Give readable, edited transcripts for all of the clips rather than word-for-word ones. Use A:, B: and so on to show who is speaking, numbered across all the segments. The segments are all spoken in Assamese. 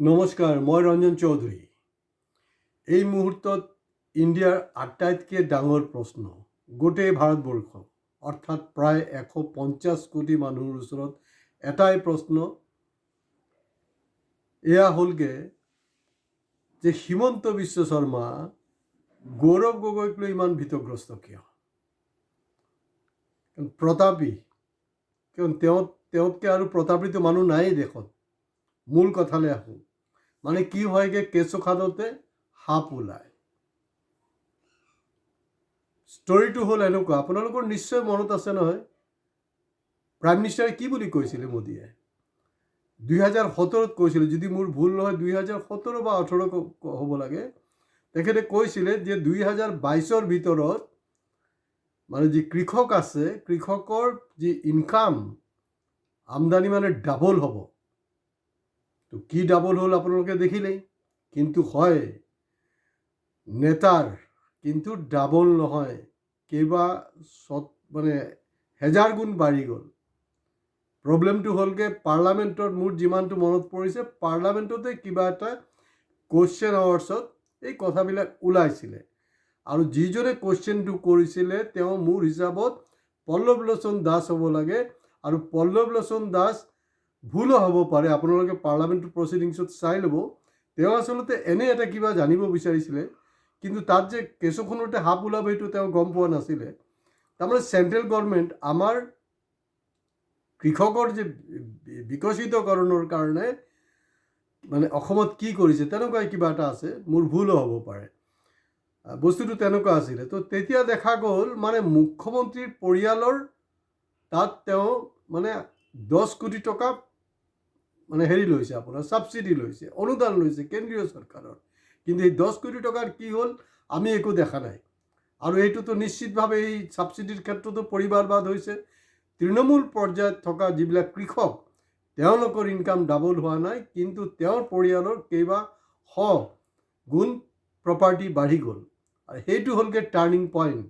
A: নমস্কাৰ, মই ৰঞ্জন চৌধুৰী। এই মুহূৰ্তত ইণ্ডিয়াৰ আটাইতকৈ ডাঙৰ প্ৰশ্ন গোটেই ভাৰতবৰ্ষ অৰ্থাৎ প্ৰায় 150 কোটি মানুহৰ ওচৰত এটাই প্ৰশ্ন, এয়া হ'লগে যে হিমন্ত বিশ্ব শৰ্মা গৌৰৱ গগৈক লৈ ইমান ভীতগ্ৰস্ত কিয়? প্ৰতাপী, কাৰণ তেওঁতকৈ আৰু প্ৰতাপিত মানুহ নায়েই দেশত। মূল কথালৈ আহোঁ, মানে কি হয়গে, কেঁচু খাদতে সাপ ওলায়। ষ্টৰিটো হ'ল এনেকুৱা, আপোনালোকৰ নিশ্চয় মনত আছে নহয়, প্ৰাইম মিনিষ্টাৰে কি বুলি কৈছিলে মোদীয়ে 2017 কৈছিলে, যদি মোৰ ভুল নহয় 2017 বা 18 হ'ব লাগে। তেখেতে কৈছিলে যে 2022 ভিতৰত মানে যি কৃষক আছে, কৃষকৰ যি ইনকাম আমদানি মানে ডাবল হ'ব। তো কি ডাবল হ'ল আপোনালোকে দেখিলেই। কিন্তু হয়, নেতাৰ কিন্তু ডাবল নহয়, মানে হেজাৰ গুণ বাঢ়ি গ'ল। প্ৰব্লেমটো হ'লগৈ পাৰ্লামেণ্টত, মোৰ যিমানটো মনত পৰিছে, পাৰ্লামেণ্টতে কিবা এটা কুৱেশ্যন আৱাৰ্ছত এই কথাবিলাক ওলাইছিলে। আৰু যিজনে কুৱেশ্যনটো কৰিছিলে তেওঁ মোৰ হিচাপত পল্লৱ লোচন দাস হ'ব লাগে। আৰু পল্লৱ লোচন দাস ভুলো হ'ব পাৰে, আপোনালোকে পাৰ্লামেণ্টৰ প্ৰচিডিংছত চাই ল'ব। তেওঁ আচলতে এনে এটা কিবা জানিব বিচাৰিছিলে, কিন্তু তাত যে কেঁচুখনতে সাপ ওলাব সেইটো তেওঁ গম পোৱা নাছিলে। তাৰমানে চেণ্ট্ৰেল গভৰ্ণমেণ্ট আমাৰ কৃষকৰ যে বিকশিতকৰণৰ কাৰণে মানে অসমত কি কৰিছে তেনেকুৱাই কিবা এটা আছে, মোৰ ভুলো হ'ব পাৰে। বস্তুটো তেনেকুৱা আছিলে। তো তেতিয়া দেখা গ'ল মানে মুখ্যমন্ত্ৰীৰ পৰিয়ালৰ তাত তেওঁ মানে 10 কোটি টকা মানে লৈছে, আপোনাৰ ছাবচিডি লৈছে, অনুদান লৈছে কেন্দ্ৰীয় চৰকাৰৰ। কিন্তু এই 10 কোটি টকাৰ কি হ'ল আমি একো দেখা নাই। আৰু এইটোতো নিশ্চিতভাৱে এই ছাবচিডিৰ ক্ষেত্ৰতো পৰিবাৰবাদ হৈছে। তৃণমূল পৰ্যায়ত থকা যিবিলাক কৃষক তেওঁলোকৰ ইনকাম ডাবল হোৱা নাই, কিন্তু তেওঁৰ পৰিয়ালৰ কেইবাশ গুণ প্ৰপাৰ্টি বাঢ়ি গ'ল। আৰু সেইটো হ'লগৈ টাৰ্ণিং পইণ্ট।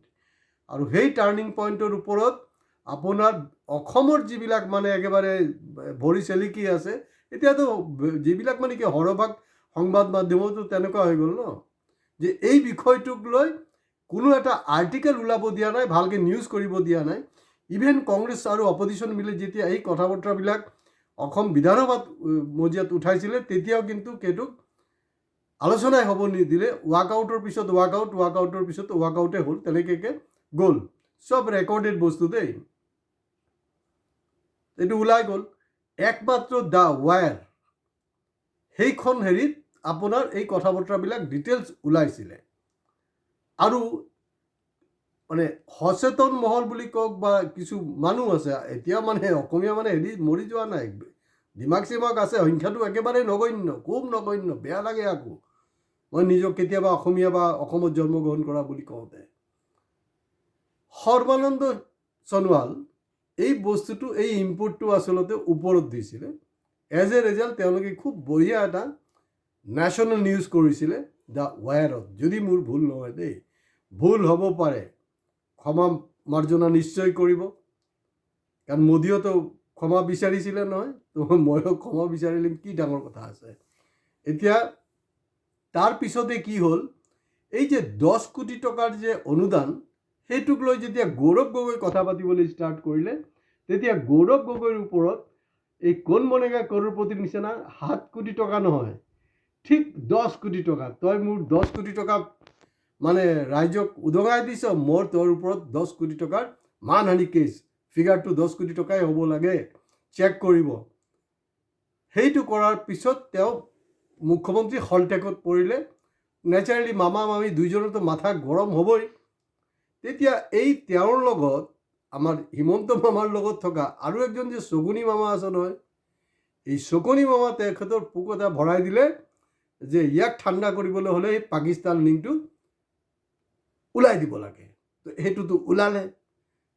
A: আৰু সেই টাৰ্ণিং পইণ্টৰ ওপৰত আপোনাৰ অসমৰ যিবিলাক মানে একেবাৰে ভৰি চেলিকি আছে, এতিয়াতো যিবিলাক মানে কি সৰহভাগ সংবাদ মাধ্যমতো তেনেকুৱা হৈ গ'ল ন, যে এই বিষয়টোক লৈ কোনো এটা আৰ্টিকেল ওলাব দিয়া নাই, ভালকৈ নিউজ কৰিব দিয়া নাই। ইভেন কংগ্ৰেছ আৰু অপজিশ্যন মিলি যেতিয়া এই কথা বতৰাবিলাক অসম বিধানসভাত মজিয়াত উঠাইছিলে, তেতিয়াও কিন্তু সেইটোক আলোচনাই হ'ব নিদিলে। ৱাকআউটৰ পিছত ৱাকআউটৰ পিছত ৱাকআউটে হ'ল, তেনেকৈ গ'ল। চব ৰেকৰ্ডেড বস্তু দেই, এইটো ওলাই গ'ল। একমাত্ৰ দ্য ৱায়াৰ সেইখন হেৰিত আপোনাৰ এই কথা বতৰাবিলাক ডিটেইলছ ওলাইছিলে। আৰু মানে সচেতন মহল বুলি কওক বা কিছু মানুহ আছে, এতিয়া মানে অসমীয়া মানে মৰি যোৱা নাই, দিমাগ চিমাগ আছে, সংখ্যাটো একেবাৰে নগণ্য, খুব নগণ্য, বেয়া লাগে আকৌ মই নিজক কেতিয়াবা অসমীয়া বা অসমত জন্মগ্ৰহণ কৰা বুলি কওঁতে। সৰ্বানন্দ সোণোৱাল এই বস্তুটো, এই ইনপুটটো আচলতে ওপৰত দিছিলে। এজ এ ৰিজাল্ট তেওঁলোকে খুব বঢ়িয়া এটা নেশ্যনেল নিউজ কৰিছিলে দ্য ৱায়াৰত। যদি মোৰ ভুল নহয় দেই, ভুল হ'ব পাৰে, ক্ষমা মাৰ্জনা নিশ্চয় কৰিব, কাৰণ মোদীয়েতো ক্ষমা বিচাৰিছিলে নহয়, তো ময়ো ক্ষমা বিচাৰিলে কি ডাঙৰ কথা আছে। এতিয়া তাৰপিছতে কি হ'ল, এই যে 10 কোটি টকাৰ যে অনুদান, সেইটোক লৈ যেতিয়া গৌৰৱ গগৈ কথা পাতিবলৈ ষ্টাৰ্ট কৰিলে, তেতিয়া গৌৰৱ গগৈৰ ওপৰত এই কোন বনেগা কৰ'ৰপতিৰ নিচিনা 7 কোটি টকা নহয়, ঠিক 10 কোটি টকা, তই মোৰ 10 কোটি টকা মানে ৰাইজক উদঙাই দিছ, মোৰ তোৰ ওপৰত 10 কোটি টকাৰ মানহানি কেছ, ফিগাৰটো 10 কোটি টকাই হ'ব লাগে, চেক কৰিব। সেইটো কৰাৰ পিছত তেওঁ মুখ্যমন্ত্ৰী হলটেকত পৰিলে। নেচাৰেলি মামা মামী দুইজনতো মাথা গৰম হ'বই। তেতিয়া এই তেওঁৰ লগত আমাৰ হিমন্ত মামাৰ লগত থকা আৰু একজন যে শগুনী মামা আছে নহয়, এই শকুনি মামা তেখেতৰ পোক এটা ভৰাই দিলে যে ইয়াক ঠাণ্ডা কৰিবলৈ হ'লে এই পাকিস্তান লিংকটো ওলাই দিব লাগে। তো সেইটোতো ওলালে,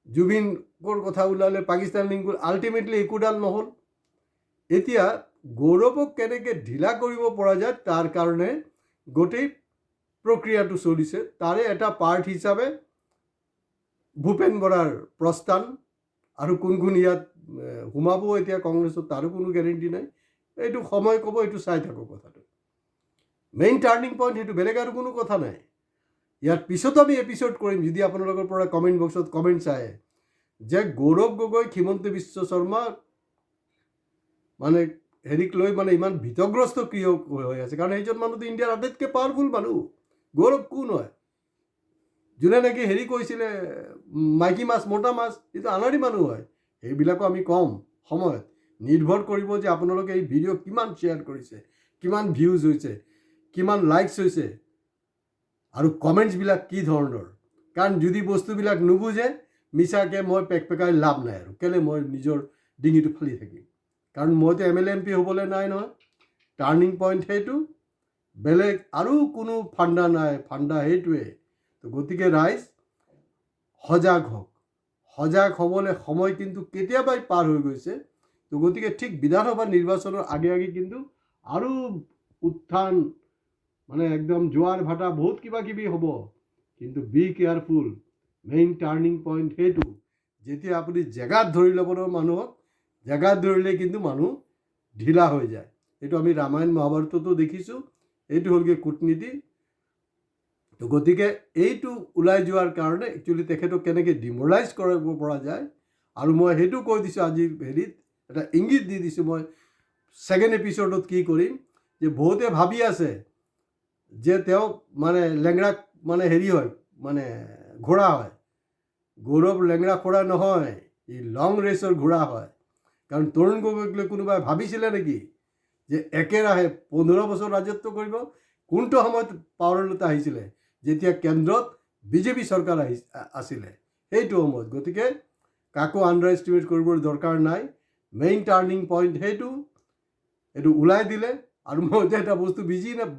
A: জুবিনৰ কথা ওলালে, পাকিস্তান লিংক, আল্টিমেটলি একোডাল নহ'ল। এতিয়া গৌৰৱক কেনেকৈ ঢিলা কৰিব পৰা যায় তাৰ কাৰণে গোটেই প্ৰক্ৰিয়াটো চলিছে। তাৰে এটা পাৰ্ট হিচাপে ভূপেন বৰাৰ প্ৰস্থান, আৰু কোন কোন ইয়াত সোমাব এতিয়া কংগ্ৰেছত তাৰো কোনো গেৰেণ্টি নাই। এইটো সময় ক'ব, এইটো চাই থাকক কথাটো। মেইন টাৰ্ণিং পইণ্ট সেইটো, বেলেগ আৰু কোনো কথা নাই। ইয়াৰ পিছতো আমি এপিছ'ড কৰিম, যদি আপোনালোকৰ পৰা কমেণ্ট বক্সত কমেণ্ট চায় যে গৌৰৱ গগৈ, হিমন্ত বিশ্ব শৰ্মা মানে হেৰিক লৈ মানে ইমান ভীতগ্ৰস্ত কিয় হৈ আছে। কাৰণ এইজন মানুহটো ইণ্ডিয়াৰ আটাইতকৈ পাৱাৰফুল মানুহ। গৌৰৱ কোন হয়? যোনে নেকি হেৰি কৈছিলে মাইকী মাছ মতা মাছ, এইটো আনাৰী মানুহ হয়। সেইবিলাকো আমি কম সময়ত। নিৰ্ভৰ কৰিব যে আপোনালোকে এই ভিডিঅ' কিমান শ্বেয়াৰ কৰিছে, কিমান ভিউজ হৈছে, কিমান লাইকছ হৈছে, আৰু কমেণ্টছবিলাক কি ধৰণৰ। কাৰণ যদি বস্তুবিলাক নুবুজে, মিছাকৈ মই পেকপেকাই লাভ নাই। আৰু কেলৈ মই নিজৰ ডিঙিটো ফালি থাকিম? কাৰণ মইতো MLA MP হ'বলৈ নাই নহয়। টাৰ্ণিং পইণ্ট সেইটো, বেলেগ আৰু কোনো ফাণ্ডা নাই। ফাণ্ডা সেইটোৱে। তো গতিকে ৰাইজ সজাগ হওক। সজাগ হ'বলৈ সময় কিন্তু কেতিয়াবাই পাৰ হৈ গৈছে। তো গতিকে ঠিক বিধানসভা নিৰ্বাচনৰ আগে আগে কিন্তু আৰু উত্থান, মানে একদম জোৱাৰ ভাটা, বহুত কিবা কিবি হ'ব। কিন্তু B careful. Main turning point সেইটো, যেতিয়া আপুনি জেগাত ধৰি ল'ব ন মানুহক, জেগাত ধৰিলে কিন্তু মানুহ ঢিলা হৈ যায়। এইটো আমি ৰামায়ণ মহাভাৰততো দেখিছোঁ। এইটো হ'লগৈ কূটনীতি। তো গতিকে এইটো ওলাই যোৱাৰ কাৰণে একচুৱেলি তেখেতক কেনেকৈ ডিমৰালাইজ কৰিব পৰা যায়। আৰু মই সেইটো কৈ দিছোঁ আজিৰ হেৰিত, এটা ইংগিত দি দিছোঁ মই ছেকেণ্ড এপিছ'ডত কি কৰিম, যে বহুতে ভাবি আছে যে তেওঁ মানে লেংৰা, মানে হেৰি হয়, মানে ঘোঁৰা হয়। গৌৰৱ লেংৰা ঘোঁৰা নহয়, ই লং ৰেচৰ ঘোঁৰা হয়। কাৰণ তৰুণ গগৈক লৈ কোনোবাই ভাবিছিলে নেকি যে একেৰাহে 15 বছৰ ৰাজত্ব কৰিব? কোনটো সময়ত পাৱাৰলৈ আহিছিলে? যেতিয়া কেন্দ্ৰত বিজেপি চৰকাৰ আছিলে, সেইটো সময়ত। গতিকে কাকো আণ্ডাৰ এষ্টিমেট কৰিবৰ দৰকাৰ নাই। মেইন টাৰ্ণিং পইণ্ট সেইটো, এইটো ওলাই দিলে। আৰু মই এতিয়া এটা বস্তু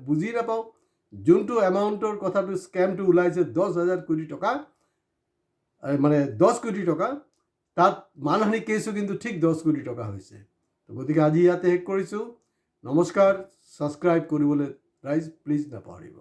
A: বুজি নাপাওঁ, যোনটো এমাউণ্টৰ কথাটো স্কেমটো ওলাইছে 10,000 কোটি টকা, মানে 10 কোটি টকা, তাত মানহানি কেছো কিন্তু ঠিক 10 কোটি টকা হৈছে। গতিকে আজি ইয়াতে শেষ কৰিছোঁ। নমস্কাৰ। ছাবস্ক্ৰাইব কৰিবলৈ ৰাইজ প্লিজ নাপাহৰিব।